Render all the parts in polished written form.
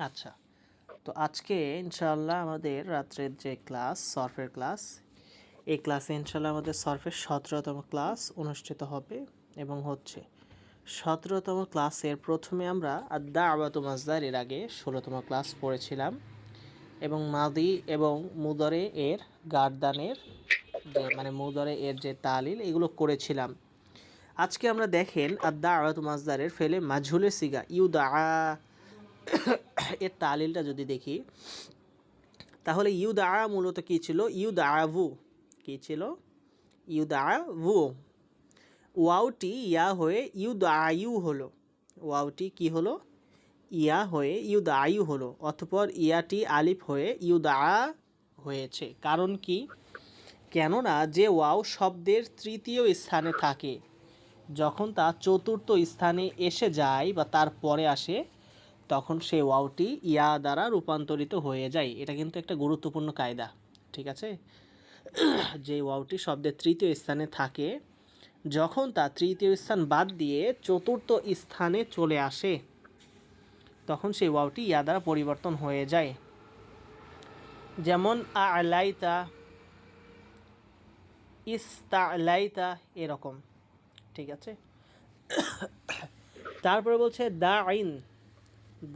আচ্ছা, তো আজকে ইনশাআল্লাহ আমাদের রাত্রের যে ক্লাস সরফের ক্লাস, এই ক্লাসে ইনশাআল্লাহ আমাদের সরফের 17তম ক্লাস অনুষ্ঠিত হবে এবং হচ্ছে 17তম ক্লাসের প্রথমে আমরা আদ-দাওয়াতু মাসদার এর আগে 16তম ক্লাস পড়েছিলাম এবং মাদি এবং মুদরে এর গার্দানের যে মুদরে এর যে তালিল এগুলো করেছিলাম। আজকে আমরা দেখেন আদ-দাওয়াতু মাসদারের ফেলে মাজহুলের সিগা ইউদা এর তালিলটা যদি দেখি, তাহলে ইউদা মূলত কী ছিল? ইউদাভু কী ছিল? ইউদাভু। ওয়াওটি ইয়া হয়ে ইউদায়ু হলো। ওয়াওটি কি হলো? ইয়া হয়ে ইউদায়ু হলো, অতঃপর ইয়াটি আলিফ হয়ে ইউদা হয়েছে। কারণ কি? কেননা যে ওয়াও শব্দের তৃতীয় স্থানে থাকে, যখন তা চতুর্থ স্থানে এসে যায় বা তার পরে আসে, তখন সেই ওয়াওটি ইয়া দ্বারা রূপান্তরিত হয়ে যায়। এটা কিন্তু একটা গুরুত্বপূর্ণ কায়দা, ঠিক আছে? যে ওয়াওটি শব্দের তৃতীয় স্থানে থাকে, যখন তা তৃতীয় স্থান বাদ দিয়ে চতুর্থ স্থানে চলে আসে, তখন সেই ওয়াওটি ইয়া দ্বারা পরিবর্তন হয়ে যায়। যেমন আলাইতা, ইস্তালাইতা, এরকম, ঠিক আছে? তারপরে বলছে দা আইন।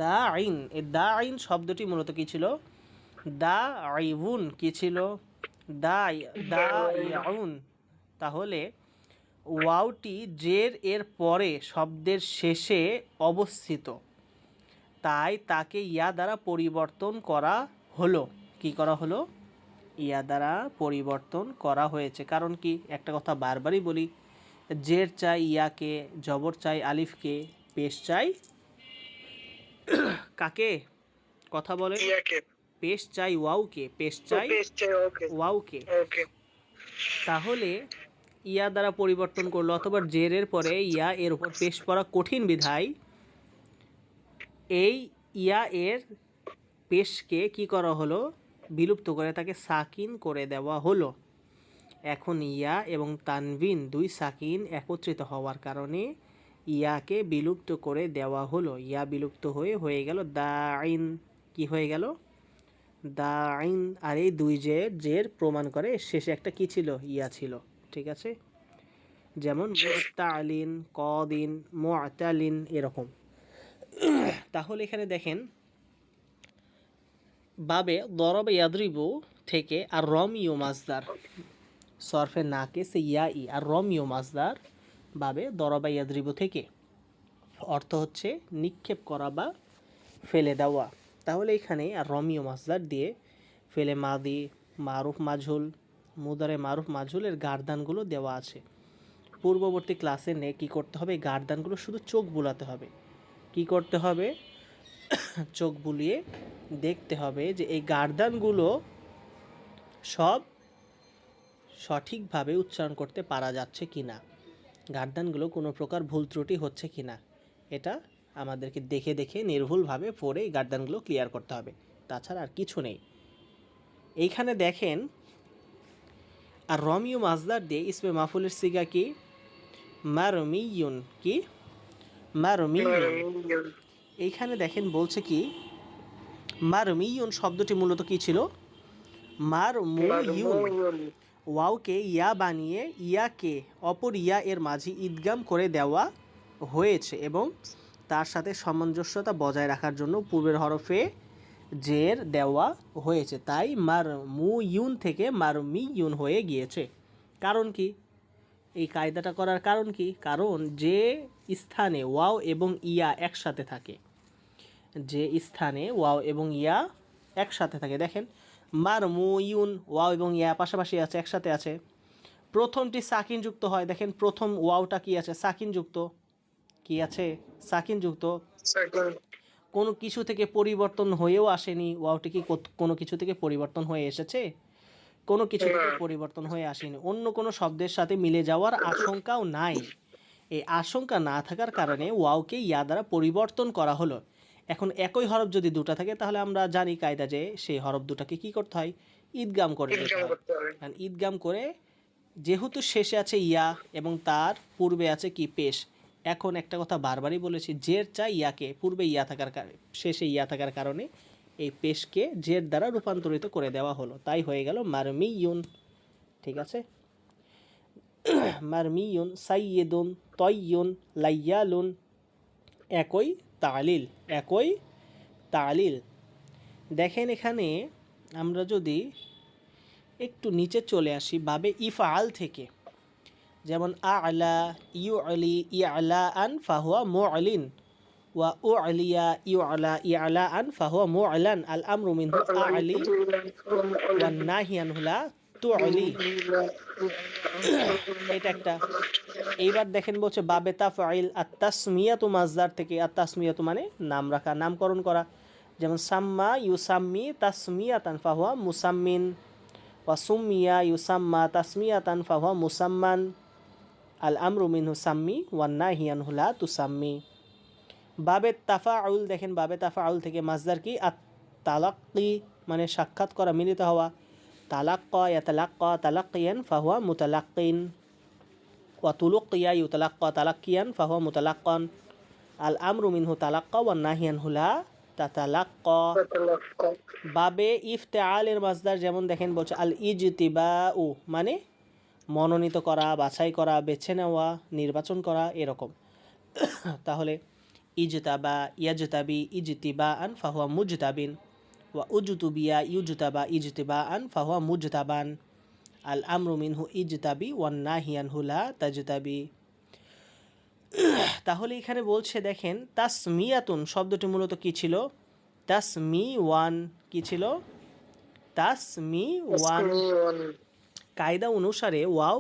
দা আইন, এই দা আইন শব্দটি মূলত কী ছিল? দা আইউন কী ছিল? দা দা ইয়াউন। তাহলে ওয়াওটি জের এর পরে শব্দের শেষে অবস্থিত, তাই তাকে ইয়া দ্বারা পরিবর্তন করা হলো। কি করা হলো? ইয়া দ্বারা পরিবর্তন করা হয়েছে। কারণ কি? একটা কথা বারবারই বলি, জের চাই ইয়াকে, জবর চাই আলিফকে, পেশ চাই কাকে? কথা বলে। পেশ চাই ওয়াওকে, পেশ চাই ওয়াওকে। তাহলে ইয়া দ্বারা পরিবর্তন করলো, অথবা জেরের পরে ইয়া এর উপর পেশ পড়া কঠিন বিধায় এই ইয়া এর পেশকে কি করা হলো? বিলুপ্ত করে তাকে সাকিন করে দেওয়া হলো। এখন ইয়া এবং তানবিন দুই সাকিন একত্রিত হওয়ার কারণে ইয়াকে বিলুপ্ত করে দেওয়া হলো। ইয়া বিলুপ্ত হয়ে গেল দাইন। কি হয়ে গেল? দাইন। আর এই দুই জের প্রমাণ করে শেষে একটা কি ছিল? ইয়া ছিল, ঠিক আছে? যেমন মুস্তালিন, কদিন, মুআতালিন, এরকম। তাহলে এখানে দেখেন, বাবে দরবে ইয়াদরিবু থেকে আর রমিও মাজদার, সরফে নাকে সে ইয়া ই আর রমিও মাজদার বাবে দরবা ইয়াদরিবু থেকে অর্থ হচ্ছে নিক্ষেপ করা বা ফেলে দেওয়া। তাহলে এখানে আর রমিও মাজদার দিয়ে ফেলে মাদি, মারুফ মাজহুল, মুদারে মারুফ মাজহুলের গার্দানগুলো দেওয়া আছে। পূর্ববর্তী ক্লাসে কী করতে হবে? গার্দানগুলো শুধু চোখ বুলাতে হবে। কি করতে হবে? চোখ বুলিয়ে দেখতে হবে যে এই গার্দানগুলো সব সঠিকভাবে উচ্চারণ করতে পারা যাচ্ছে কি না, গার্দানগুলো কোনো প্রকার ভুল ত্রুটি হচ্ছে কি না, এটা আমাদেরকে দেখে দেখে নির্ভুলভাবে পড়ে এই গার্দানগুলো ক্লিয়ার করতে হবে। তাছাড়া আর কিছু নেই। এইখানে দেখেন, আর রমিও মাজদার দিয়ে ইসমে মাফুলের সিগা কি? মারমিয়ুন। কি? মারমিয়ুন। এইখানে দেখেন বলছে কি? মারমিয়ুন শব্দটি মূলত কি ছিল? মারমুয়ুন। ওয়াওকে ইয়া বানিয়ে ইয়াকে অপর ইয়া এর মাঝে ইদগাম করে দেওয়া হয়েছে এবং তার সাথে সামঞ্জস্যতা বজায় রাখার জন্য পূর্বের হরফে জের দেওয়া হয়েছে। তাই মারমুয়ুন থেকে মারমিয়ুন হয়ে গিয়েছে। কারণ কি? এই কায়দাটা করার কারণ কি? কারণ যে স্থানে ওয়াও এবং ইয়া একসাথে থাকে, যে স্থানে ওয়াও এবং ইয়া একসাথে থাকে, দেখেন মারমুয়ুন, ওয়াও এবং ইয়া পাশাপাশি আছে, একসাথে আছে। প্রথমটি সাকিন যুক্ত হয়, দেখেন প্রথম ওয়াওটা কি আছে? সাকিন যুক্ত। কি আছে? সাকিন যুক্ত। কোনো কিছু থেকে পরিবর্তন হয়েও আসেনি। ওয়াওটি কি কোনো কিছু থেকে পরিবর্তন হয়ে এসেছে? কোনো কিছু থেকে পরিবর্তন হয়ে আসেনি। অন্য কোনো শব্দের সাথে মিলে যাওয়ার আশঙ্কাও নাই। এই আশঙ্কা না থাকার কারণে ওয়াওকে ইয়া দ্বারা পরিবর্তন করা হলো। এখন একই হরফ যদি দুটো থাকে, তাহলে আমরা জানি কায়দা যে সেই হরফ দুটাকে কি করতে হয়? ঈদগাম করে দিতে হয়। কারণ ঈদগাম করে, যেহেতু শেষে আছে ইয়া এবং তার পূর্বে আছে কি? পেশ, এখন একটা কথা বারবারই বলেছি, জের চা ইয়াকে, পূর্বে ইয়া থাকার শেষে ইয়া থাকার কারণে এই পেশকে জের দ্বারা রূপান্তরিত করে দেওয়া হলো, তাই হয়ে গেল মারমিউন। ঠিক আছে, মারমিউন, সাইয়্যিদুন, তয়্যুন, লাইয়ালুন, একই তালিল, একই তালিল। দেখেন এখানে আমরা যদি একটু নিচে চলে আসি বাবে ইফআল থেকে, যেমন আলা ইউলি ইয়ালা আন ফাহুয়া মুআলিন, ওয়া উলিয়া ইউলা ইয়ালা আন ফাহুয়া মুআলান, আল আমরু মিনহু আলি ওয়ান নাহি আনহু লা তুলি। এটা একটা। এইবার দেখেন বলছে বাবে তাফআইল আত তাসমিয়াতু মাজদার থেকে, আত তাসমিয়াতু মানে নাম রাখা, নামকরণ করা, যেমন সাম্মা ইউসাম্মি তাসমিয়াতান ফাহুয়া মুসাম্মিন, ওয়া সুম্মিয়া ইউসাম্মা তাসমিয়াতান ফাহুয়া মুসাম্মান, আল আমরু মিনহু সাম্মি ওয়ান নাহি আনহু লা তুসাম্মি। বাবে তাফাউল, দেখেন বাবে তাফাউল থেকে মাজদার কি আত তালাক্কি মানে সাক্ষাৎ করা, মিলিত হওয়া, তালাক্কা ইয়াতালাক্কা তালাক্কিয়ান ফাহুয়া মুতালাক্কিন, ওয়া তুলুক্কিয়া ইউতালাক্কা তালাক্কিয়ান ফাহুয়া মুতালাক্কান, আল আমরু মিনহু তালাক্কা ওয়ান নাহি আনহু লা তাতালাক্কা। বাবে ইফতেআলের মাজদার যেমন দেখেন বলছে আল ইজতিবাউ মানে মনোনীত করা, বাছাই করা, বেছে নেওয়া, নির্বাচন করা, এরকম। তাহলে ইজতাবা ইয়াজতাবি ইজতিবা আন ফাহুয়া মুজতাবিন, ওয়া উজতুবিয়া ইউজতাবা ইজতিবা আন ফাহুয়া মুজতাবান, আল আমরু মিনহু ইজতাবি ওয়ান নাহি আনহু লা তাজতাবি। তাহলে এখানে বলছে দেখেন তাসমিয়াতুন শব্দটি মূলত কি ছিল? তাসমি ওয়ান, কি ছিল? তাসমি ওয়ান। কায়দা অনুসারে ওয়াও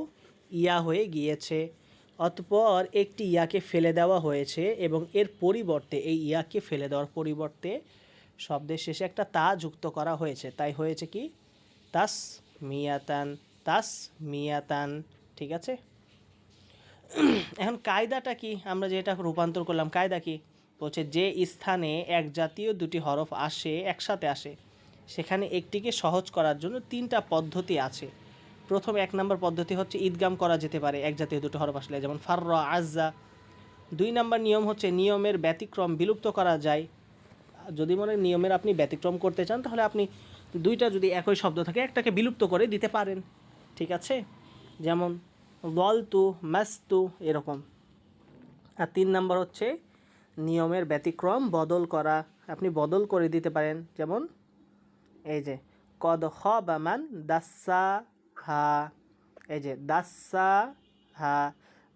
ইয়া হয়ে গিয়েছে, অতঃপর একটি ইয়াকে ফেলে দেওয়া হয়েছে এবং এর পরিবর্তে, এই ইয়াকে ফেলে দেওয়ার পরিবর্তে শব্দের শেষে একটা তা যুক্ত করা হয়েছে, তাই হয়েছে কি তাস মিয়াতান, তাস মিয়াতান। ঠিক আছে, এখন কায়দাটা কি? আমরা যেটা রূপান্তর করলাম কায়দা কি? বলছে যে স্থানে এক জাতীয় দুটি হরফ আসে, একসাথে আসে, সেখানে একটিকে সহজ করার জন্য তিনটা পদ্ধতি আছে। প্রথম 1 নম্বর পদ্ধতি হচ্ছে ঈদগাম করা যেতে পারে এক জাতীয় দুটো হরফ আসলে, যেমন ফাররা আজ্জা। 2 নম্বর নিয়ম হচ্ছে নিয়মের ব্যতিক্রম বিলুপ্ত করা যায়। যদি মনে নিয়মের আপনি ব্যতিক্রম করতে চান তাহলে আপনি দুইটা যদি একই শব্দ থাকে একটাকে বিলুপ্ত করে দিতে পারেন। ঠিক আছে, যেমন দলতু, মাস্তু, এরকম। আর 3 নম্বর হচ্ছে নিয়মের ব্যতিক্রম বদল করা, আপনি বদল করে দিতে পারেন, যেমন এই যে কদ খাবা মান দাসা হা, এই যে দাসা হা,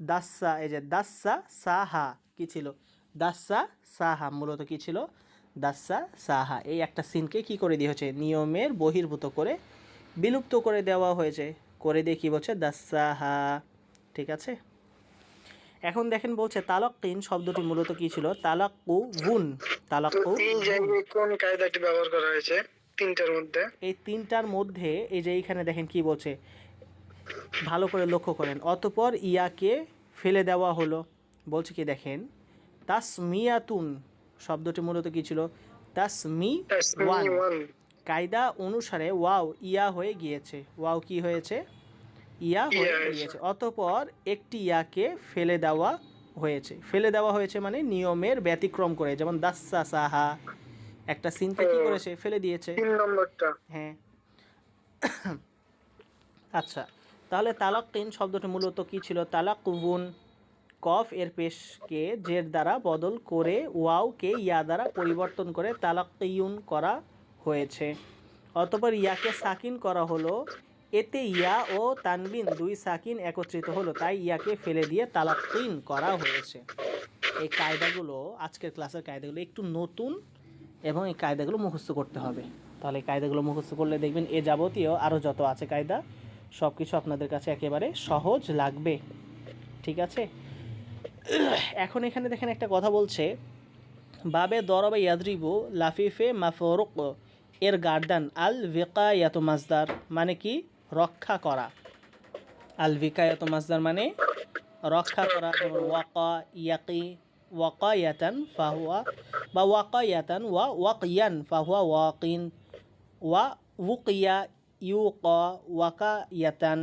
দাসা, এই যে দাসা সাহা, কি ছিল? দাসা সাহা, মূলত কি ছিল? দাসা সাহা। এই একটা সিনকে কি করে দেওয়া হয়েছে? নিয়মের বহির্ভূত করে বিলুপ্ত করে দেওয়া হয়েছে, করে দিয়ে কী বলছে? দাসা হা। ঠিক আছে, এখন দেখেন বলছে তালাক্কিন শব্দটি মূলত কি ছিল? তালাক্কু গুন, তালাক্কু কোন কায়দাটি ব্যবহার করা হয়েছে তিনটার মধ্যে? এই তিনটার মধ্যে এই যে এইখানে দেখেন কি বলছে, ভালো করে লক্ষ্য করেন, অতঃপর ইয়াকে ফেলে দেওয়া হলো। বলছে কি দেখেন তাসমিয়াতুন শব্দটি মূলত কি ছিল? তাসমি ওয়ান। কায়দা অনুসারে ওয়াও ইয়া হয়ে গিয়েছে, ওয়াও কি হয়েছে? ইয়া হয়ে গিয়েছে, অতঃপর একটি ইয়াকে ফেলে দেওয়া হয়েছে। ফেলে দেওয়া হয়েছে মানে নিয়মের ব্যতিক্রম করে, যেমন দাসা সাহা, একটা সিনকে কি করেছে? ফেলে দিয়েছে। 3 নম্বরটা। হ্যাঁ, আচ্ছা, তাহলে তালাক্কিন শব্দটি মূলত কি ছিল? তালাক্কুন, কফ এর পেশকে জের দ্বারা বদল করে ওয়াওকে ইয়া দ্বারা পরিবর্তন করে তালাক্কিয়ুন করা হয়েছে। অতঃপর ইয়াকে সাকিন করা হলো, এতে ইয়া ও তানবিন 2 সাকিন একত্রিত হলো, তাই ইয়াকে ফেলে দিয়ে তালাক্কিন করা হয়েছে। এই কায়দাগুলো, আজকের ক্লাসের কায়দাগুলো একটু নতুন এবং এই কায়দাগুলো মুখস্থ করতে হবে। তাহলে কায়দাগুলো মুখস্থ করলে দেখবেন এ যাবতীয় আরও যত আছে কায়দা সব কিছু আপনাদের কাছে একেবারে সহজ লাগবে। ঠিক আছে, এখন এখানে দেখেন একটা কথা বলছে, বাবে দরবা ইয়াদরিবু লাফিফে মাফরুক এর গার্দান আল ভিকায়াত মাজদার মানে কি? রক্ষা করা। আল ভিকায়াত মাজদার মানে রক্ষা করা, যেমন ওয়াকা ইয়াকি, ওয়াকায়াতান ফাহুয়া, বা ওয়াকায়াতান ওয়া ওয়াকিয়ান ফাহুয়া ওয়াকিন, ওয়া উকিয়া ইউকা ওয়াকায়াতান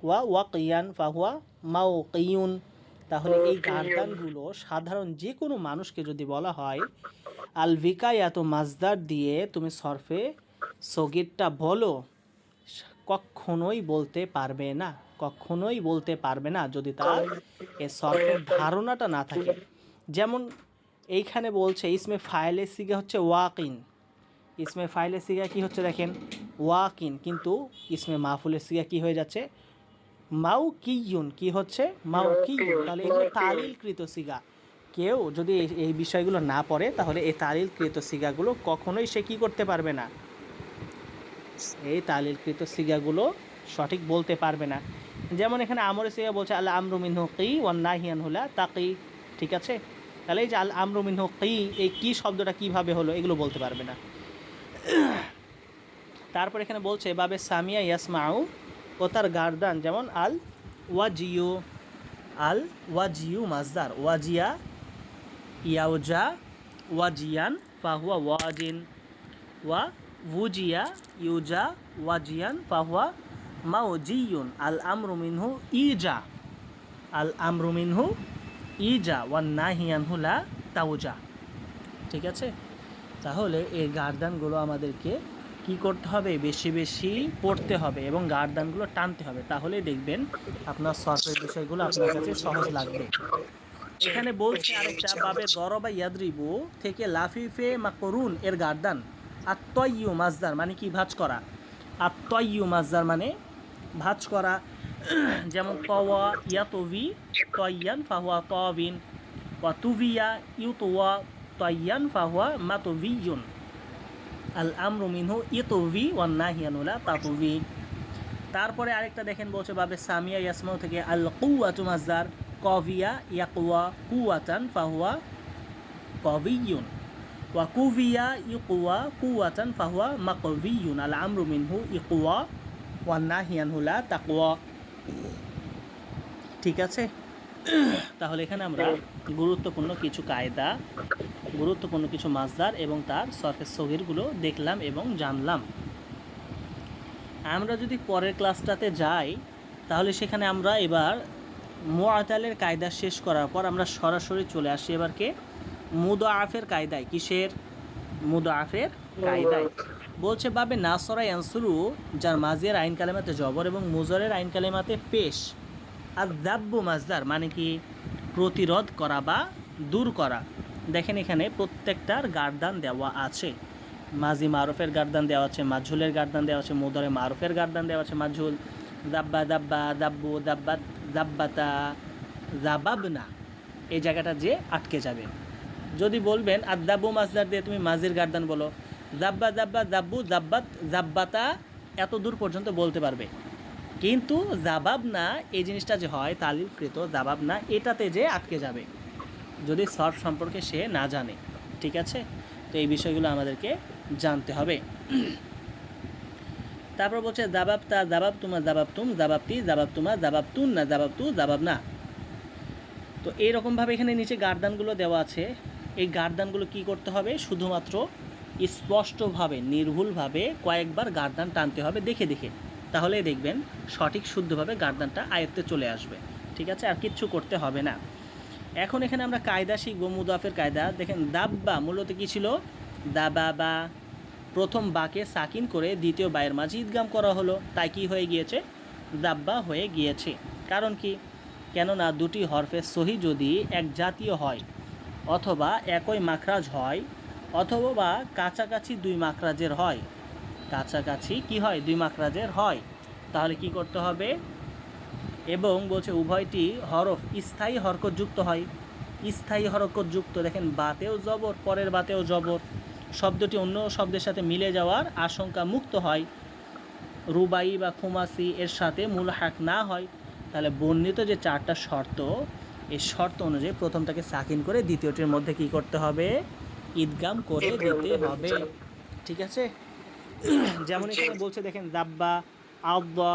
ওয়া ওয়াকিয়ান ফাহুয়া মাউকিয়ুন, তাহলে এই গার্দানগুলো সাধারণ যে কোনো মানুষকে যদি বলা হয় আল ভিকায়াত মাজদার দিয়ে তুমি সরফে সগিরটা বলো, কখনোই বলতে পারবে না, কখনোই বলতে পারবে না যদি তার এ সরফের ধারণাটা না থাকে। যেমন এইখানে বলছে ইসমে ফাইলের সিগা হচ্ছে ওয়াকিন, ইসমে ফাইলের সিগা কি হচ্ছে দেখেন ওয়াকিন, কিন্তু ইসমে মাহফুলের সিগা কি হয়ে যাচ্ছে মাউ কিয়ুন, কি হচ্ছে মাউ কিয়ুন। তাহলে এগুলো তালিলকৃত সিগা। কেউ যদি এই বিষয়গুলো না পড়ে তাহলে এই তালিলকৃত সিগাগুলো কখনোই সে কী করতে পারবে না, এই তালিলকৃত সিগাগুলো সঠিক বলতে পারবে না। যেমন এখানে আমরের সিগা বলছে আল আমরু মিনহু কি ওয়ান নাহিয়ান হুলা তাকি, ঠিক আছে। তাহলে এই যে আল আমরু মিনহু কি, এই কি শব্দটা কিভাবে হলো এগুলো বলতে পারবে না। তারপর এখানে বলছে বাবে সামিয়া ইয়াসমাউ, ও তার গার্দান, যেমন আল ওয়াজিউ, আল ওয়াজিউ মাজদার, ওয়াজিয়া ইয়াউজা ওয়াজিয়ান ফাহুয়া ওয়াজিন, ওয়া ওয়ুজিয়া ইউজা ওয়াজিয়ান ফাহুয়া মাউজিয়ুন। আল আমরু মিনহু ইজা, আল আমরু মিনহু ইজা ওয়ান নাহিয়ান হুলা তাউজা, ঠিক আছে। তাহলে এই গার্দানগুলো আমাদেরকে কি করতে হবে, বেশি বেশি পড়তে হবে এবং গার্দানগুলো টানতে হবে, তাহলে দেখবেন আপনার সরফের বিষয়গুলো আপনার কাছে সহজ লাগবে। এখানে বলছে আরেকটা বাবে দরবা ইয়াদরিবু থেকে লাফিফে মাকরুন এর গার্দান আত্তয়ু মাজদার মানে কি ভাঁজ করা, আত্তয়ু মাজদার মানে ভাঁজ করা। যেমন তওয়া ইয়াতবি তয়্যান ফাহুয়া তবিন, ওয়া তুবিয়া ইউতওয়া তয়্যান ফাহুয়া মাতবিয়ুন। আল আমরু মিনহু ইতবি ওয়ান নাহিয়ান লা তাতবি। তারপরে আরেকটা দেখেন বলছে বাবে সামিয়া ইয়াসমাউ থেকে আল কুওয়াতু মাজদার কবিয়া ইয়াকুয়া কুওয়াতান ফাহুয়া কবিয়ুন, ওয়া কুবিয়া ইকুয়া কুওয়াতান ফাহুয়া মাকবিয়ুন। আল আমরু মিনহু ইকুয়া ওয়ান নাহিয়ান লা তাকওয়া, ঠিক আছে। তাহলে এখানে আমরা গুরুত্বপূর্ণ কিছু কায়দা, গুরুত্বপূর্ণ কিছু মাজদার এবং তার সরফে সগিরগুলো দেখলাম এবং জানলাম। আমরা যদি পরের ক্লাসটাতে যাই তাহলে সেখানে আমরা এবার মুআতালের কায়দা শেষ করার পর আমরা সরাসরি চলে আসি এবারকে মুদাআফের কায়দায়। কিসের? মুদাআফের কায়দায়। বলছে বাবে নাসরা ইয়ানসুরু, যার মাজির আইন কালেমাতে জবর এবং মুজরের আইন কালেমাতে পেশ। আর দাব্বু মাজদার মানে কি প্রতিরোধ করা বা দূর করা। দেখেন এখানে প্রত্যেকটার গার্দান দেওয়া আছে, মাজি মারুফের গার্দান দেওয়া আছে, মাজহুলের গার্দান দেওয়া আছে, মুদরে মারুফের গার্দান দেওয়া আছে, মাজহুল দাব্বা দাব্বা দাব্বু দাব্বাত দাব্বাতা দাবাবনা, এই জায়গাটা যে আটকে যাবে। যদি বলবেন আর দাব্বু মাজদার দিয়ে তুমি মাজির গার্দান বলো, দাব্বা দাব্বা দাব্বু দাব্বাত দাব্বাতা এত দূর পর্যন্ত বলতে পারবে, কিন্তু জাবাব না এই জিনিসটা যে হয় তালিফকৃত জাবাব না, এটাতে যে আটকে যাবে যদি সরফ সম্পর্কে সে না জানে, ঠিক আছে। তো এই বিষয়গুলো আমাদেরকে জানতে হবে। তারপর বলছে দাবাব তা দাবাব তুমা দাবাব তুম দাবাবতি দাবাব তুমা দাবাব তুন না দাবাব তু দাবাব না। তো এইরকমভাবে এখানে নিচে গার্দানগুলো দেওয়া আছে। এই গার্দানগুলো কি করতে হবে, শুধুমাত্র স্পষ্টভাবে নির্ভুলভাবে কয়েকবার গার্দান টানতে হবে দেখে দেখে, তাহলেই দেখবেন সঠিক শুদ্ধভাবে গার্দানটা আয়ত্তে চলে আসবে, ঠিক আছে। আর কিচ্ছু করতে হবে না। এখন এখানে আমরা কায়দা শিখবো মুদাফের কায়দা। দেখেন দাব্বা মূলত কী ছিল, দাবা বা, প্রথম বাকে সাকিন করে দ্বিতীয় বায়ের মাঝে ইদগাম করা হলো, তাই কি হয়ে গিয়েছে, দাব্বা হয়ে গিয়েছে। কারণ কি, কেননা দুটি হরফের সহি যদি এক জাতীয় হয় অথবা একই মাখরাজ হয় অথবা কাছাকাছি দুই মাখরাজের হয়, কাছাকাছি কি হয়, দুই মাখরাজের হয়, তাহলে কি করতে হবে, এবং বলছে উভয়টি হরফ স্থায়ী হরকতযুক্ত হয়। স্থায়ী হরকতযুক্ত, দেখেন বাতেও জবর পরের বাতেও জবর, শব্দটি অন্য শব্দের সাথে মিলে যাওয়ার আশঙ্কা মুক্ত হয়, রুবাই বা খুমাসি এর সাথে মুলহাক না হয়, তাহলে বর্ণিত যে চারটা শর্ত, এই শর্ত অনুযায়ী প্রথমটাকে সাকিন করে দ্বিতীয়টির মধ্যে কি করতে হবে, ইদগাম করে দিতে হবে, ঠিক আছে। যেমন এখানে বলছে দেখেন দাব্বা আব্বা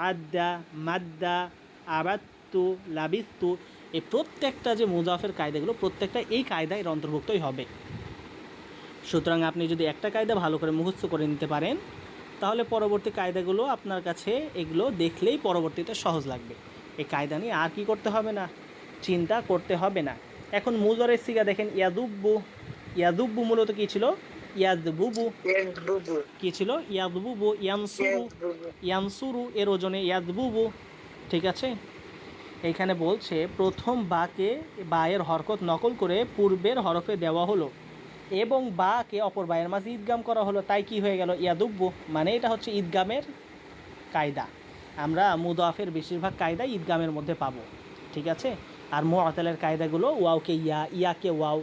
আদ্দা মাদ্দা আবাত্তু লাবিস্তু, এই প্রত্যেকটা যে মুজাফের কায়দাগুলো প্রত্যেকটা এই কায়দায় অন্তর্ভুক্তই হবে। সুতরাং আপনি যদি একটা কায়দা ভালো করে মুখস্থ করে নিতে পারেন তাহলে পরবর্তী কায়দাগুলো আপনার কাছে এগুলো দেখলেই পরবর্তীতে সহজ লাগবে। এই কায়দা নিয়ে আর কি করতে হবে না, চিন্তা করতে হবে না। এখন মুজারের সিগা দেখেন, ইয়াদুব্বু। ইয়াদুব্বু মূলত কী ছিল? ইয়াদবুবু। ইয়াদবুবু। কী ছিল? ইয়াদবুবু। ইয়ানসুরু। ইয়াদবুবু। ইয়ানসুরু এর ওজনে ইয়াদবুবু। ঠিক আছে, এইখানে বলছে প্রথম বাকে বা এর হরকত নকল করে পূর্বের হরফে দেওয়া হলো এবং বাকে অপর বায়ের মাঝে ঈদগাম করা হলো, তাই কি হয়ে গেল? ইয়াদুব্বু। মানে এটা হচ্ছে ঈদগামের কায়দা। আমরা মুদাফের বেশিরভাগ কায়দা ঈদগামের মধ্যে পাবো। ঠিক আছে, আর মুআতালের কায়দাগুলো ওয়াওকে ইয়া, ইয়াকে ওয়াও,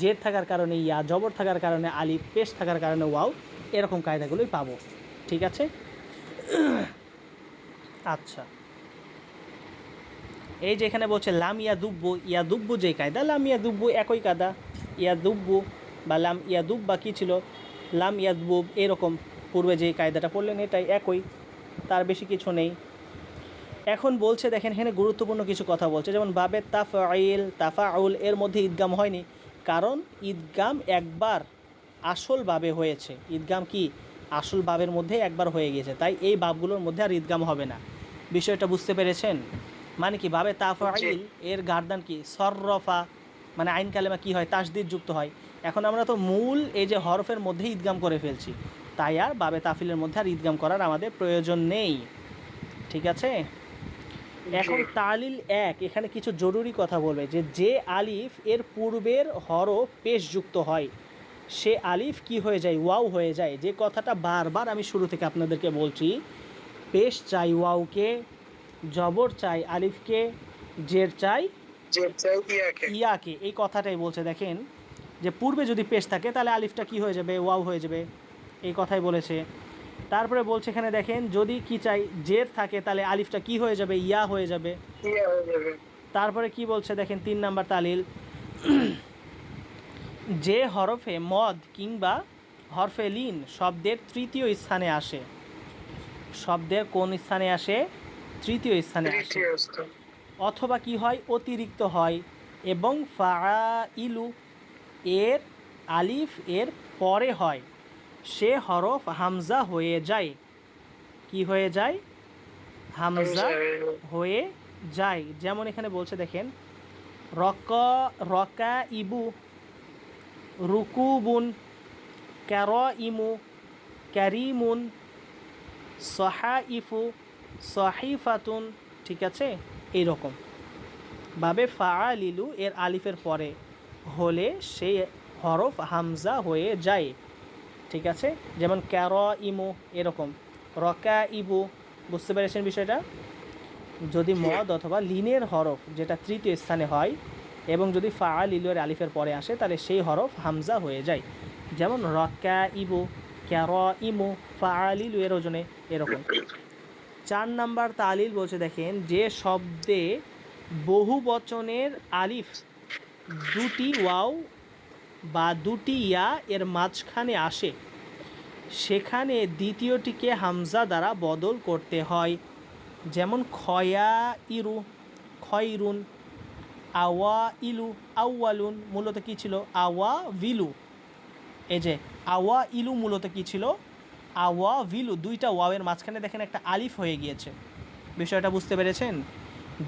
জের থাকার কারণে ইয়া, জবর থাকার কারণে আলিফ, পেশ থাকার কারণে ওয়াও, এরকম কায়দাগুলোই পাবো। ঠিক আছে, আচ্ছা। এই যে এখানে বলছে লাম ইয়াদুব্বু, ইয়াদুব্বু যেই কায়দা, লাম ইয়াদুব্বু একই কায়দা। ইয়াদুব্বু বা লাম ইয়াদুব্বা কী ছিল? লাম ইয়াদবুব, এরকম পূর্বে যেই কায়দাটা পড়লেন এটাই একই, তার বেশি কিছু নেই। এখন বলছে দেখেন এখানে গুরুত্বপূর্ণ কিছু কথা বলছে, যেমন বাবে তাফআইল, তাফাউল এর মধ্যে ঈদগাম হয়নি, কারণ ঈদগাম একবার আসল বাবে হয়েছে। ঈদগাম কি? আসল বাবের মধ্যে একবার হয়ে গেছে, তাই এই বাবগুলোর মধ্যে আর ঈদগাম হবে না। বিষয়টা বুঝতে পেরেছেন? মানে কি, বাবে তাফআইল এর গার্দান কি? সররফা, মানে আইন কালেমা কি হয়? তাসদিদ যুক্ত হয়। এখন আমরা তো মূল এই যে হরফের মধ্যে ঈদগাম করে ফেলছি, তাই আর বাবে তাফিলের মধ্যে আর ঈদগাম করার আমাদের প্রয়োজন নেই। ঠিক আছে, এখন তালিল এক এখানে কিছু জরুরি কথা বলবে, যে আলিফ এর পূর্বের হরফ পেশ যুক্ত হয়, সে আলিফ কি হয়ে যায়? ওয়াও হয়ে যায়। যে কথাটা বারবার আমি শুরু থেকে আপনাদেরকে বলছি, পেশ চাই ওয়াওকে, জবর চাই আলিফকে, জের চাই ইয়াকে, এই কথাটাই বলছে। দেখেন যে পূর্বে যদি পেশ থাকে তাহলে আলিফটা কি হয়ে যাবে? ওয়াও হয়ে যাবে, এই কথাই বলেছে। তারপরে বলছে এখানে দেখেন, যদি কি চাই? জের থাকে তাহলে আলিফটা কি হয়ে যাবে? ইয়া হয়ে যাবে। তারপরে কি বলছে দেখেন 3 নাম্বার তালিল, যে হরফে মদ কিংবা হরফে লিন শব্দের তৃতীয় স্থানে আসে। শব্দের কোন স্থানে আসে? তৃতীয় স্থানে আসে। অথবা কি হয়? অতিরিক্ত হয় এবং ফাইলু এর আলিফ এর পরে হয়, সে হরফ হামজা হয়ে যায়। কি হয়ে যায়? হামজা হয়ে যায়। যেমন এখানে বলছে দেখেন, রকা ইবু, রুকুবুন, ক্যারাইমু, ক্যারিমুন, সহাইফু, সহিফাতুন। ঠিক আছে, এইরকম ভাবে ফাআলিলু এর আলিফের পরে হলে সেই হরফ হামজা হয়ে যায়। ঠিক আছে, যেমন ক্যারাইমু, এরকম রকা ইবু। বুঝতে পেরেছেন বিষয়টা? যদি মদ অথবা লিনের হরফ যেটা তৃতীয় স্থানে হয় এবং যদি ফাআলিলু এর আলিফের পরে আসে, তাহলে সেই হরফ হামজা হয়ে যায়। যেমন রকা ইবু, ক্যারাইমু, ফাআলিলু এর ওজনে, এরকম। 4 নাম্বার তালিল বলছে দেখেন, যে শব্দে বহু বচনের আলিফ দুটি ওয়াও বা দুটি ইয়া এর মাঝখানে আসে, সেখানে দ্বিতীয়টিকে হামজা দ্বারা বদল করতে হয়। যেমন খয়া ইরু, খয়রুন, আওয়া ইলু, আউয়ালুন মূলত কী ছিল? আওয়া ভিলু। এই যে আওয়া ইলু মূলত কী ছিল? আওয়া ভিলু। দুইটা ওয়াওয়ের মাঝখানে দেখেন একটা আলিফ হয়ে গিয়েছে। বিষয়টা বুঝতে পেরেছেন?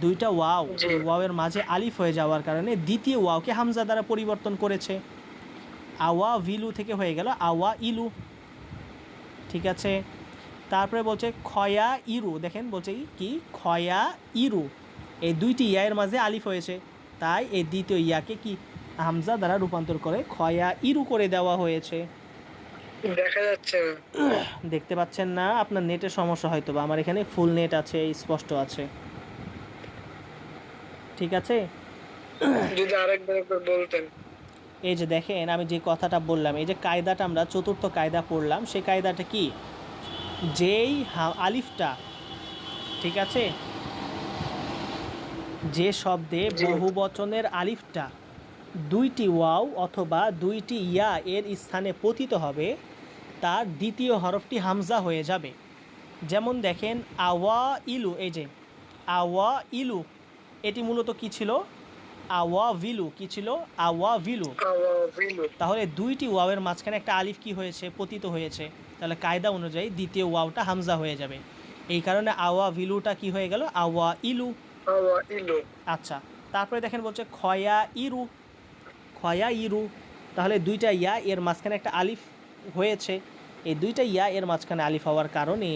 দুইটা ওয়াও, এই ওয়াওয়ের মাঝে আলিফ হয়ে যাওয়ার কারণে দ্বিতীয় ওয়াওকে হামজা দ্বারা পরিবর্তন করেছে। আওয়া ভিলু থেকে হয়ে গেল আওয়া ইলু। ঠিক আছে, তারপরে বলছে খয়া ইরু। দেখেন বলছে কি? খয়া ইরু, এই দুইটি ইয়ায়ের মাঝে আলিফ হয়েছে, তাই এই দ্বিতীয় ইয়াকে কি হামজা দ্বারা রূপান্তর করে খয়া ইরু করে দেওয়া হয়েছে। দেখা যাচ্ছে না। দেখতে পাচ্ছেন না? আপনার নেটের সমস্যা হয়তো, বা আমার এখানে ফুল নেট আছে, স্পষ্ট আছে। ঠিক আছে, যদি আরেকবার বলতেন। এই যে দেখেন আমি যে কথাটা বললাম, এই যে কায়দাটা আমরা চতুর্থ কায়দা পড়লাম, সেই কায়দাটা কি? যেই আলিফটা, ঠিক আছে, যে শব্দে বহুবচনের আলিফটা দুইটি ওয়াও অথবা দুইটি ইয়া এর স্থানে পতিত হবে, তার দ্বিতীয় হরফটি হামজা হয়ে যাবে। যেমন দেখেন আওয়া ইলু, এই যে আওয়া ইলু, এটি মূলত কি ছিল? আওয়া ভিলু। কি ছিল? আওয়া ভিলু। তাহলে দুইটি ওয়াওয়ের মাঝখানে একটা আলিফ কি হয়েছে? পতিত হয়েছে। তাহলে কায়দা অনুযায়ী দ্বিতীয় ওয়াওটা হামজা হয়ে যাবে। এই কারণে আওয়া ভিলুটা কি হয়ে গেল? আওয়া ইলু। আওয়া ইলু। আচ্ছা, তারপরে দেখেন বলছে খয়া ইরু, খয়া ইরু, তাহলে দুইটা ইয়া এর মাঝখানে একটা আলিফ হয়েছে। এই দুইটা ইয়া এর মাঝখানে আলিফ হওয়ার কারণে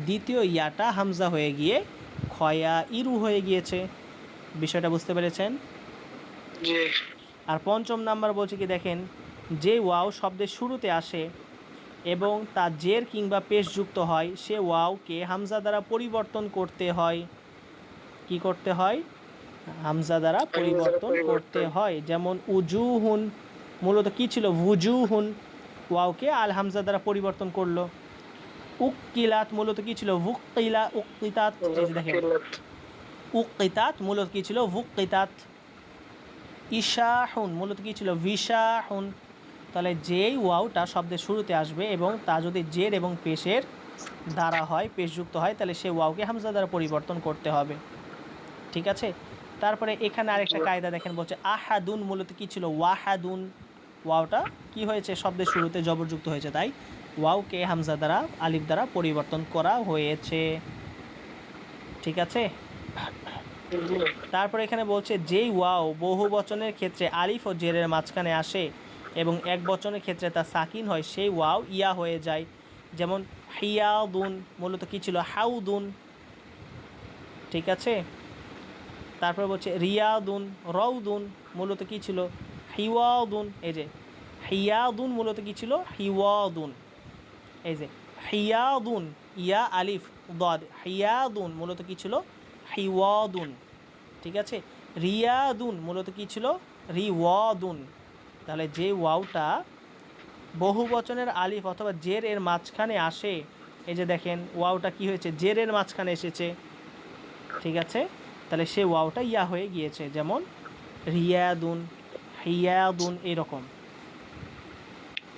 দ্বিতীয় ইয়াটা হামজা হয়ে গিয়ে খয়া ইরু হয়ে গিয়েছে। বিষয়টা বুঝতে পেরেছেন? জি। আর পঞ্চম নাম্বার বলছে কি দেখেন, যে ওয়াও শব্দের শুরুতে আসে এবং তা জের কিংবা পেশ যুক্ত হয়, সে ওয়াওকে হামজা দ্বারা পরিবর্তন করতে হয়। কি করতে হয়? হামজা দ্বারা পরিবর্তন করতে হয়। যেমন উজুহুন মূলত কি ছিল? ভুজুহুন, ওয়াওকে আল হামজা দ্বারা পরিবর্তন করলো। উক্কিলাত মূলত কি ছিল? ভুক্কিলা, উক্কিতাত। এই যে দেখেন উক্কিতাত মূলত কি ছিল? ভুক্কিতাত। ইশাহুন মূলত কি ছিল? ভিশাহুন। তাহলে যেই ওয়াওটা শব্দের শুরুতে আসবে এবং তা যদি জের এবং পেশের দ্বারা হয়, পেশযুক্ত হয়, তাহলে সেই ওয়াওকে হামজা দ্বারা পরিবর্তন করতে হবে। ঠিক আছে? তারপরে এখানে আরেকটা কায়দা দেখেন, বলছে আহাদুন মূলত কি ছিল? ওয়াহাদুন। ওয়াওটা কি হয়েছে? শব্দের শুরুতে জবরযুক্ত হয়েছে, তাই ওয়াওকে হামজা দ্বারা আলিফ দ্বারা পরিবর্তন করা হয়েছে। ঠিক আছে? তারপর এখানে বলছে যেই ওয়াও বহু বচনের ক্ষেত্রে আলিফ ও জেরের মাঝখানে আসে এবং এক বচনের ক্ষেত্রে তা সাকিন হয়, সেই ওয়াও ইয়া হয়ে যায়। যেমন হিয়াদুন মূলত কি ছিল? হাউদুন। ঠিক আছে? তারপর বলছে রিয়াদুন, রৌদুন মূলত কি ছিল? হিওয়াদুন। এই যে হিয়াদুন মূলত কি ছিল? হিওয়াদুন। এই যে হিয়াদুন, ইয়া আলিফ দাদ, হিয়াদুন মূলত কি ছিল? হিওয়াদুন। ঠিক আছে? রিয়াদুন মূলত কি ছিল? রিওয়াদুন। তাহলে যে ওয়াওটা বহু বচনের আলিফ অথবা জের এর মাঝখানে আসে, এই যে দেখেন ওয়াওটা কি হয়েছে? জের এর মাঝখানে এসেছে। ঠিক আছে? তাহলে সে ওয়াওটা ইয়া হয়ে গিয়েছে। যেমন রিয়াদুন, হিয়াদুন, এরকম।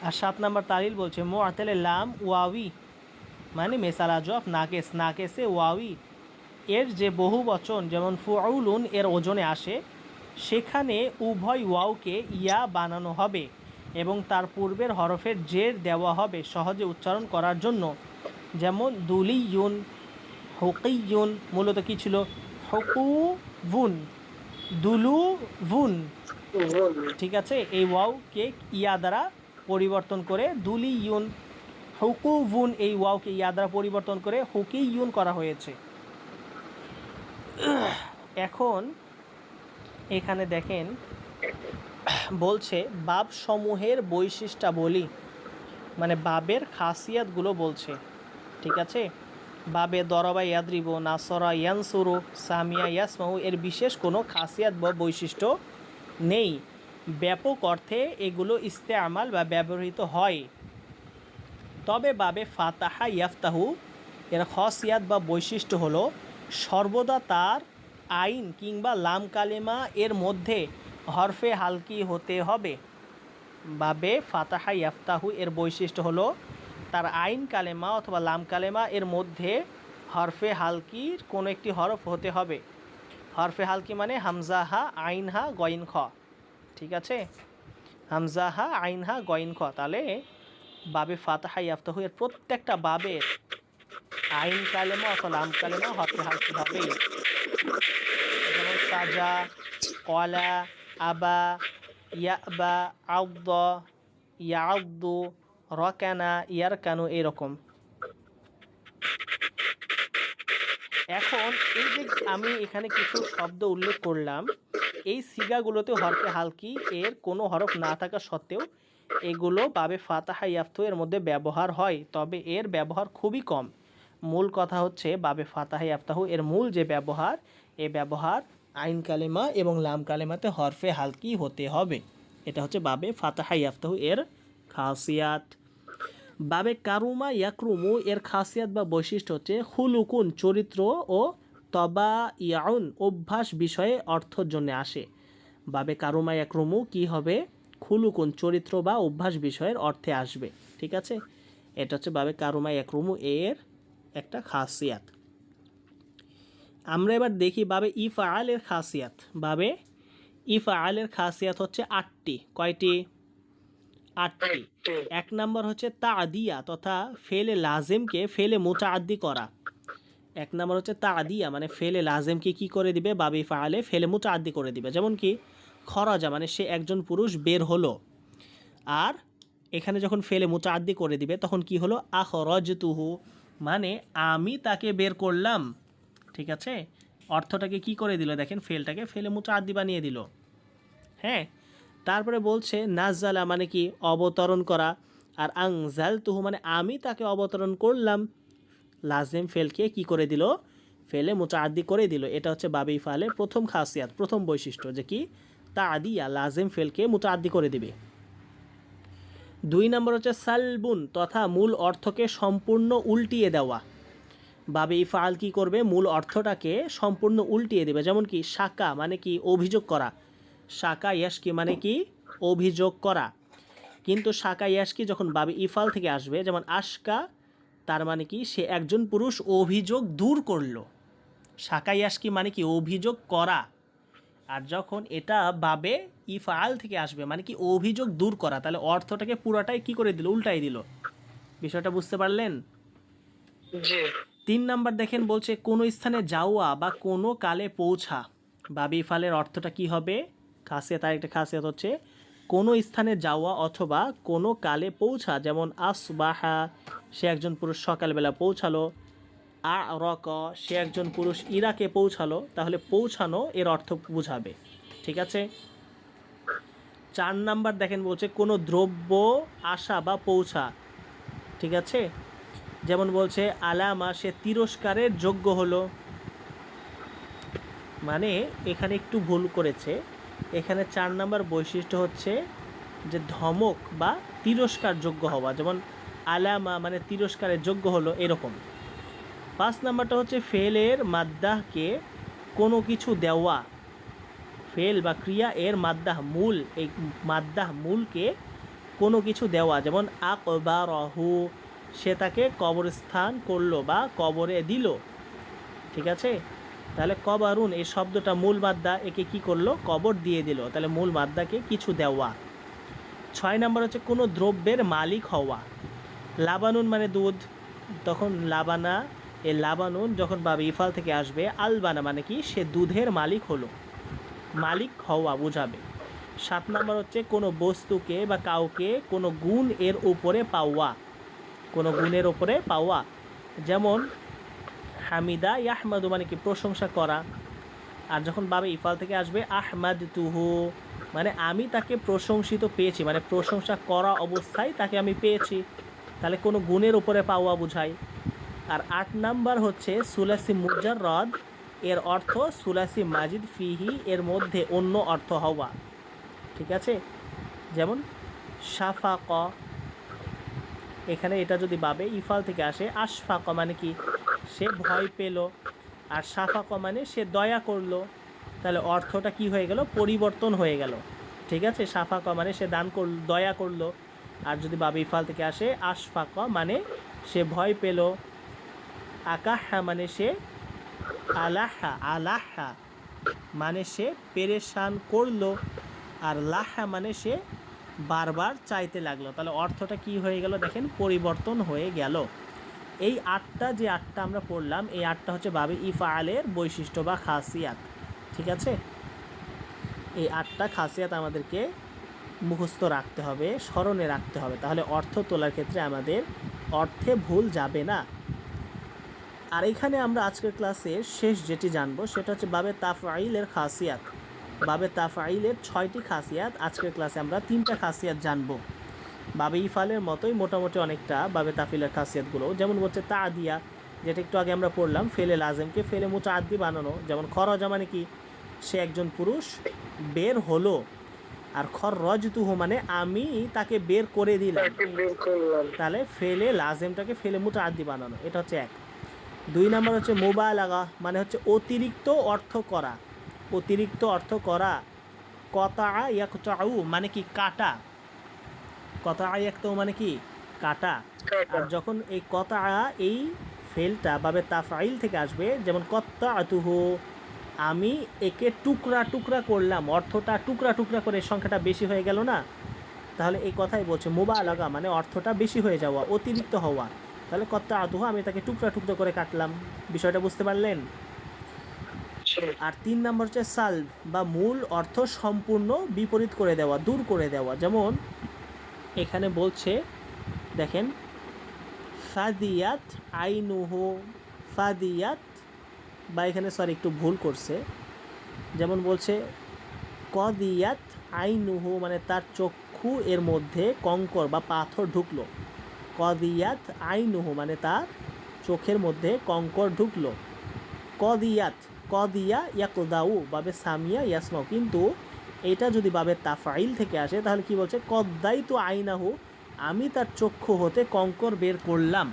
আর 7 নম্বর তালিল বলছে মুআতালে লাম ওয়াবি মানে মেসালা জফ নাকেস, নাকেসে ওয়াবি এর যে বহু বচন যেমন ফুআউলুন এর ওজনে আসে, সেখানে উভয় ওয়াওকে ইয়া বানানো হবে এবং তার পূর্বের হরফের জের দেওয়া হবে সহজে উচ্চারণ করার জন্য। যেমন দুলিয়ুন, হুকিয়ুন মূলত কি ছিল? হুকুবুন, দুলুবুন। ঠিক আছে? এই ওয়াওকে ইয়া দ্বারা পরিবর্তন করে দুলিয়ুন, হুকুবুন, এই ওয়াওকে ইয়া দ্বারা পরিবর্তন করে হুকিয়ুন করা হয়েছে। এখন এখানে দেখেন বলছে বাব সমূহের বৈশিষ্ট্যাবলী, মানে বাবের খাসিয়াতগুলো বলছে। ঠিক আছে? বাবে দরবা ইয়াদ্রিবু, নাসরা ইয়ানসুরু, সামিয়া ইয়াসমাউ এর বিশেষ কোনো খাসিয়াত বা বৈশিষ্ট্য নেই। ব্যাপক অর্থে এগুলো ইস্তেআমাল বা ব্যবহৃত হয়। তবে বাবে ফাতাহা ইয়াফতাহু এর খাসিয়াত বা বৈশিষ্ট্য হলো সর্বদা তার আইন কিংবা লাম কালেমা এর মধ্যে হরফে হালকি হতে হবে। বাবে ফাতাহা ইয়াফতাহু এর বৈশিষ্ট্য হলো তার আইন কালেমা অথবা লাম কালেমা এর মধ্যে হরফে হালকির কোনো একটি হরফ হতে হবে। হরফে হালকি মানে হামজা হা, আইন হা, গইন খ। ঠিক আছে? হামজা হা, আইন হা, গইন খ। তাহলে বাবে ফাতাহা ইয়াফতাহু এর প্রত্যেকটা বাবের আইন কালেমা অথবা লাম কালেমা হরফে হালকি হবেই। যেমন সাজা, কলা, আবা, ইয়াবা, আউদ, ইয়াউদ্দু, রকানা, ইয়ারকানু, এরকম। এখন এই যে আমি এখানে কিছু শব্দ উল্লেখ করলাম, এই সিগাগুলোতে হরফে হালকি এর কোনো হরফ না থাকা সত্ত্বেও এগুলো বাবে ফাতাহা ইয়াফতাহু এর মধ্যে ব্যবহার হয়, তবে এর ব্যবহার খুবই কম। মূল কথা হচ্ছে বাবে ফাতাহা ইয়াফতাহু এর মূল যে ব্যবহার, এ ব্যবহার আইন কালেমা এবং লাম কালেমাতে হরফে হালকি হতে হবে। এটা হচ্ছে বাবে ফাতাহা ইয়াফতাহু এর খাসিয়াত। বাবে কারুমা ইয়াকরুমু এর খাসিয়াত বা বৈশিষ্ট্য হচ্ছে হুলুকুন চরিত্র ও তবা ইয়াউন অভ্যাস বিষয়ে অর্থর জন্য আসে। বাবে কারুমা ইয়াকরুমু কি হবে? খুলুকুন চরিত্র বা অভ্যাস বিষয়ের অর্থে আসবে। ঠিক আছে? এটা হচ্ছে বাবে কারুমা ইয়াকরুমু এর একটা খাসিয়াত। আমরা এবার দেখি বাবে ইফআল এর খাসিয়াত। বাবে ইফআল এর খাসিয়াত হচ্ছে 8টি। কয়টি? 8টি। 1 নম্বর হচ্ছে তাদিয়া তথা ফেলে লাজিমকে ফেলে মুতাআদ্দি করা। এক নাম্বার হচ্ছে তাদিয়া মানে ফেলে লাজেমকে কি করে দিবে, বাবে ফালে ফেলে মুতাআদ্দি করে দিবে। যেমন কি খরাজা মানে সে একজন পুরুষ বের হলো, আর এখানে যখন ফেলে মুতাআদ্দি করে দিবে তখন কি হলো, আখরাজতুহু মানে আমি তাকে বের করলাম। ঠিক আছে, অর্থটাকে কি করে দিল দেখেন, ফেলটাকে ফেলে মুতাআদ্দি বানিয়ে দিল। হ্যাঁ, তারপরে বলছে নাজ্জালা মানে কি অবতরণ করা, আর আনজালতুহু মানে আমি তাকে অবতরণ করলাম। লাজেম ফেলকে কি করে দিল, ফেলে মুতাআদ্দি করে দিল। এটা হচ্ছে বাবে ইফালের প্রথম খাসিয়াত, প্রথম বৈশিষ্ট্য, যে কি তাদিয়া লাজেম ফেলকে মুতাআদ্দি করে দিবে। 2 নম্বর হচ্ছে সালবুন তথা মূল অর্থকে সম্পূর্ণ উল্টিয়ে দেওয়া। বাবে ইফাল কি করবে, মূল অর্থটাকে সম্পূর্ণ উল্টিয়ে দেবে। যেমন কি শাকা মানে কি অভিযোগ করা, শাকা ইয়াশকি মানে কি অভিযোগ করা। কিন্তু শাকা ইয়াশকি যখন বাবে ইফাল থেকে আসবে, যেমন আশকা তার মানে কি সে একজন পুরুষ অভিযোগ দূর করলো। শাকা ইয়াশকি মানে কি অভিযোগ করা। আর যখন এটা বাবে ইফাল থেকে আসবে মানে কি অভিযোগ দূর করা, তাহলে অর্থটাকে পুরাটাই কি করে দিল, উল্টাই দিল। বিষয়টা বুঝতে পারলেন? জি। 3 নাম্বার দেখেন বলছে কোনো স্থানে যাওয়া বা কোনো কালে পৌঁছা। বাবে ইফালের অর্থটা কি হবে, খাসিয়াত, আরেকটা খাসিয়াত হচ্ছে কোনো স্থানে যাওয়া অথবা কোনো কালে পৌঁছা। যেমন আসবাহা সে একজন পুরুষ সকালবেলা পৌঁছালো, আরক সে একজন পুরুষ ইরাকে পৌঁছালো, তাহলে পৌঁছানো এর অর্থ বুঝাবে। ঠিক আছে। 4 নাম্বার দেখেন বলছে কোনো দ্রব্য আসা বা পৌঁছা। ঠিক আছে, যেমন বলছে আলামা সে তিরস্কারের যোগ্য হলো, মানে এখানে একটু ভুল করেছে। এখানে 4 নাম্বার বৈশিষ্ট্য হচ্ছে যে ধমক বা তিরস্কার যোগ্য হওয়া, যেমন আলামা মানে তিরস্কারের যোগ্য হলো এরকম। 5 নাম্বারটা হচ্ছে ফেলের মাদ্দাহকে কোনো কিছু দেওয়া। ফেল বা ক্রিয়া এর মাদ্দাহ মূল, এই মাদ্দাহ মূলকে কোনো কিছু দেওয়া। যেমন আকবারহু সে তাকে কবরস্থান করলো বা কবরে দিল। ঠিক আছে, তাহলে কবারুন এই শব্দটা মূল মাদ্দা, একে কি করলো, কবর দিয়ে দিল, তাহলে মূল মাদ্দাকে কিছু দেওয়া। 6 নম্বর হচ্ছে কোনো দ্রব্যের মালিক হওয়া। লাবানুন মানে দুধ, তখন লাবানা এ লাবানুন যখন বাবে ইফাল থেকে আসবে, আলবানা মানে কি সে দুধের মালিক হলো, মালিক হওয়া বোঝাবে। 7 নম্বর হচ্ছে কোনো বস্তুকে বা কাউকে কোনো গুণ এর উপরে পাওয়া, কোনো গুণের উপরে পাওয়া। যেমন হামিদা ইয়াহমাদু মানে কি প্রশংসা করা। আর যখন বাবে ইফাল থেকে আসবে আহমাদ তুহু মানে আমি তাকে প্রশংসিত পেয়েছি, মানে প্রশংসা করা অবস্থায় তাকে আমি পেয়েছি, তাহলে কোনো গুণের উপরে পাওয়া বোঝায়। আর 8 নাম্বার হচ্ছে সুলাসি মুজাররদ, এর অর্থ সুলাসি মাজিদ ফিহি এর মধ্যে অন্য অর্থ হওয়া। ঠিক আছে, যেমন শাফাক, এখানে এটা যদি বাবে ইফাল থেকে আসে আশফাক মানে কি সে ভয় পেল, আর শাফাক মানে সে দয়া করলো, তাহলে অর্থটা কি হয়ে গেল, পরিবর্তন হয়ে গেল। ঠিক আছে, শাফাক মানে সে দান করল, দয়া করলো। আর যদি বাবে ইফাল থেকে আসে আশফাক মানে সে ভয় পেল, আকাহা মানে সে, আলাহা আলাহা মানে সে পেরেশান করলো, আর লাহা মানে সে বারবার চাইতে লাগলো। তাহলে অর্থটা কি হয়ে গেল দেখেন, পরিবর্তন হয়ে গেল। এই 8টা যে 8টা আমরা পড়লাম, এই 8টা হচ্ছে বাবে ইফআলের বৈশিষ্ট্য বা খাসিয়াত। ঠিক আছে, এই 8টা খাসিয়াত আমাদেরকে মুখস্থ রাখতে হবে, স্মরণে রাখতে হবে, তাহলে অর্থ তোলার ক্ষেত্রে আমাদের অর্থে ভুল যাবে না। আর এখানে আমরা আজকের ক্লাসের শেষ যেটি জানবো সেটা হচ্ছে বাবে তাফআইলের খাসিয়াত। বাবে তাফআইলের 6টি খাসিয়াত, আজকের ক্লাসে আমরা 3টা খাসিয়াত জানবো। বাবে ইফালের মতোই মোটামুটি অনেকটা বাবে তাফিলের খাসিয়াতগুলো, যেমন হচ্ছে তাদিয়া, যেটা একটু আগে আমরা পড়লাম, ফেলে লাজেমকে ফেলে মুতাআদ্দি বানানো। যেমন খরজা মানে কি সে একজন পুরুষ বের হলো, আর খরজতুহু মানে আমি তাকে বের করে দিলাম, তাহলে ফেলে লাজেমটাকে ফেলে মুতাআদ্দি বানানো। এটা হচ্ছে 1। 2 নম্বর হচ্ছে মুবালাগা মানে হচ্ছে অতিরিক্ত অর্থ করা, অতিরিক্ত অর্থ করা। কতা ইয়াকতাউ মানে কি কাটা, কতা ইয়াকতাউ মানে কি কাটা। আর যখন এই কতা এই ফেলটা বাবে তাফাইল থেকে আসবে, যেমন কত্তাতুহু আমি একে টুকরা টুকরা করলাম, অর্থটা টুকরা টুকরা করে সংখ্যাটা বেশি হয়ে গেল না, তাহলে এই কথাই বলছে মুবালাগা মানে অর্থটা বেশি হয়ে যাওয়া, অতিরিক্ত হওয়া। তাহলে কত আতুহু আমি তাকে টুকরা টুকরো করে কাটলাম। বিষয়টা বুঝতে পারলেন? জি। আর 3 নাম্বার হচ্ছে সালব বা মূল অর্থ সম্পূর্ণ বিপরীত করে দেওয়া, দূর করে দেওয়া। যেমন এখানে বলছে দেখেন, ফাদিয়াত আইনুহু, ফাদিয়াত, বা এখানে সরি একটু ভুল করছে, যেমন বলছে কদিয়াত আইনুহু মানে তার চক্ষু এর মধ্যে কঙ্কর বা পাথর ঢুকলো। কদিয়াত আইনুহু মানে তার চোখের মধ্যে কঙ্কর ঢুকলো। কদিয়াত, কদিয়া ইয়াকদাউ বাবে সামিয়া ইয়াসমাউ, কিন্তু এটা যদি বাবে তাফাইল থেকে আসে তাহলে কি বলছে, কদ্দাই তো আইনাহু, আমি তার চক্ষু হতে কঙ্কর বের করলাম।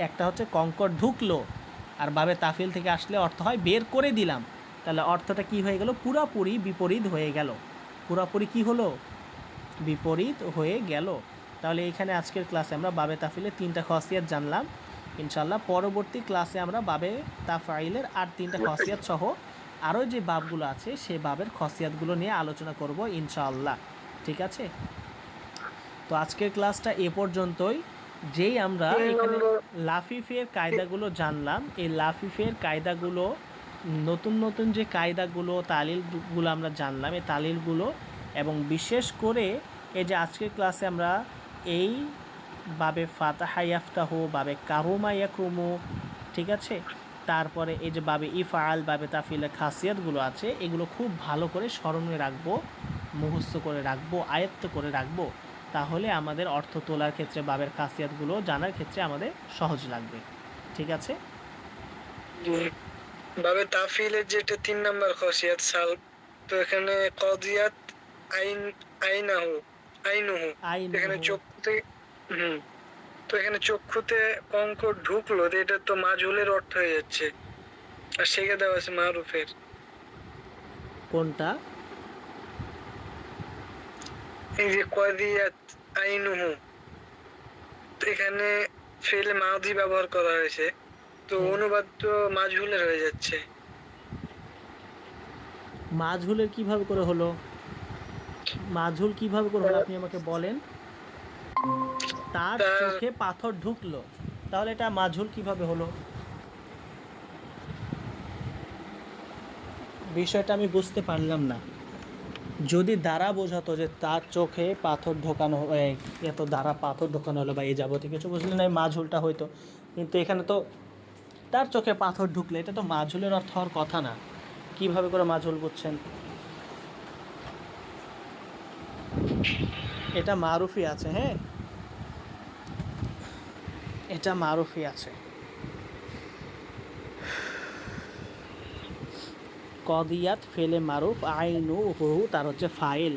একটা হচ্ছে কঙ্কর ঢুকলো, আর বাবে তাফিল থেকে আসলে অর্থ হয় বের করে দিলাম। তাহলে অর্থটা কি হয়ে গেল, পুরাপুরি বিপরীত হয়ে গেল। পুরাপুরি কি হলো, বিপরীত হয়ে গেল। তাহলে এখানে আজকের ক্লাসে আমরা বাবে তাফিলের 3টা খাসিয়াত জানলাম। ইনশাল্লাহ পরবর্তী ক্লাসে আমরা বাবে তাফাইলের আর 3টা খাসিয়াত সহ আরও যে বাবগুলো আছে সেই বাবের খাসিয়াতগুলো নিয়ে আলোচনা করব ইনশাআল্লাহ। ঠিক আছে, তো আজকের ক্লাসটা এ পর্যন্তই। যেই আমরা 3 এখানে নম্বর লাফিফের কায়দাগুলো জানলাম, এই লাফিফের কায়দাগুলো, নতুন নতুন যে কায়দাগুলো তালিলগুলো আমরা জানলাম, এই তালিলগুলো, এবং বিশেষ করে এই যে আজকের ক্লাসে আমরা এই বাবে ফাতাহা ইয়াফতাহু, বাবে কারুমা ইয়াকরুমু, ঠিক আছে, তারপরে এই যে বাবে ইফআল, বাবে তাফিলের খাসিয়াতগুলো আছে, এগুলো খুব ভালো করে স্মরণে রাখবো, মুখস্থ করে রাখবো, আয়ত্ত করে রাখবো। তাহলে আমাদের অর্থ তোলার ক্ষেত্রে বাবের খাসিয়াতগুলো জানার ক্ষেত্রে আমাদের সহজ লাগবে। ঠিক আছে, বাবে তাফিলের যেটা 3 নাম্বার খাসিয়াত সালব, তো এখানে কদিয়াত আইন আইনাহু আইনুহু, এখানে আইনুহু, চক্ষুতে, হুম, তো এখানে চক্ষুতে কঙ্কর ঢুকলো, তো এটা তো মাজহুলের অর্থ হয়ে যাচ্ছে, আর সেকে দেওয়া আছে মারুফের। কোনটা? এই যে কদিয়াত আইনুহু, তো এখানে ফেলে মাদি ব্যবহার করা হয়েছে, তো হ্যাঁ, অনুবাদ তো মাজহুলের হয়ে যাচ্ছে। মাঝহুলের কিভাবে করে হলো, মাঝহুল কিভাবে করে হলো আপনি আমাকে বলেন। তার তার চোখে পাথর ঢুকলো, তাহলে এটা মাঝহুল কিভাবে হলো? বিষয়টা আমি বুঝতে পারলাম না। যদি দ্বারা বোঝাতো যে তার চোখে পাথর ঢোকানো, এত দ্বারা পাথর ঢোকানো হলো বা এই যাবতীয় কিছু বুঝলে না, মাঝহুলটা হইতো। কিন্তু এখানে তো তার চোখে পাথর ঢুকলে, এটা তো মাঝহুলের অর্থ হওয়ার কথা না। কিভাবে করে মাঝহুল বুঝছেন? এটা মারুফি আছে, হ্যাঁ, এটা মারুফি আছে। কদিয়াত ফেলে মারুফ, আইনু হু তার হচ্ছে ফাইল।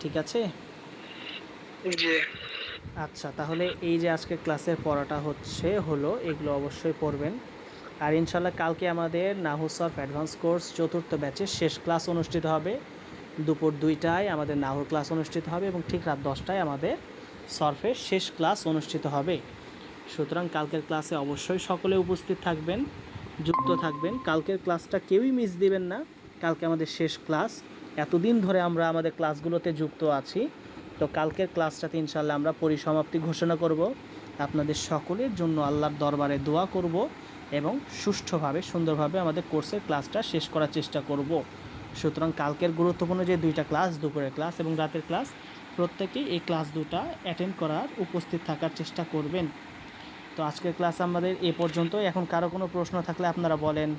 ঠিক আছে, যে আচ্ছা, তাহলে এই যে আজকে ক্লাসের পড়াটা হলো এগুলো অবশ্যই পড়বেন। আর ইনশাল্লাহ কালকে আমাদের নাহু সরফ অ্যাডভান্স কোর্স 4র্থ ব্যাচের শেষ ক্লাস অনুষ্ঠিত হবে। দুপুর 2টায় আমাদের নাহুর ক্লাস অনুষ্ঠিত হবে এবং ঠিক রাত 10টায় আমাদের সরফের শেষ ক্লাস অনুষ্ঠিত হবে। সুতরাং কালকের ক্লাসে অবশ্যই সকলে উপস্থিত থাকবেন, যুক্ত থাকবেন। কালকের ক্লাসটা কেউই মিস দিবেন না। কালকে আমাদের শেষ ক্লাস। এতদিন ধরে আমরা আমাদের ক্লাসগুলোতে যুক্ত আছি, তো কালকের ক্লাসটাতে ইনশাল্লাহ আমরা পরিসমাপ্তি ঘোষণা করব। আপনাদের সকলের জন্য আল্লাহর দরবারে দোয়া করব এবং সুষ্ঠুভাবে সুন্দরভাবে আমাদের কোর্সের ক্লাসটা শেষ করার চেষ্টা করব। সুতরাং কালকের গুরুত্বপূর্ণ যে 2টা ক্লাস, দুপুরের ক্লাস এবং রাতের ক্লাস, প্রত্যেকেই এই ক্লাস 2টা অ্যাটেন্ড করার, উপস্থিত থাকার চেষ্টা করবেন। তো আজকের ক্লাস আমাদের এ পর্যন্ত। এখন কারো কোনো প্রশ্ন থাকলে আপনারা বলেন।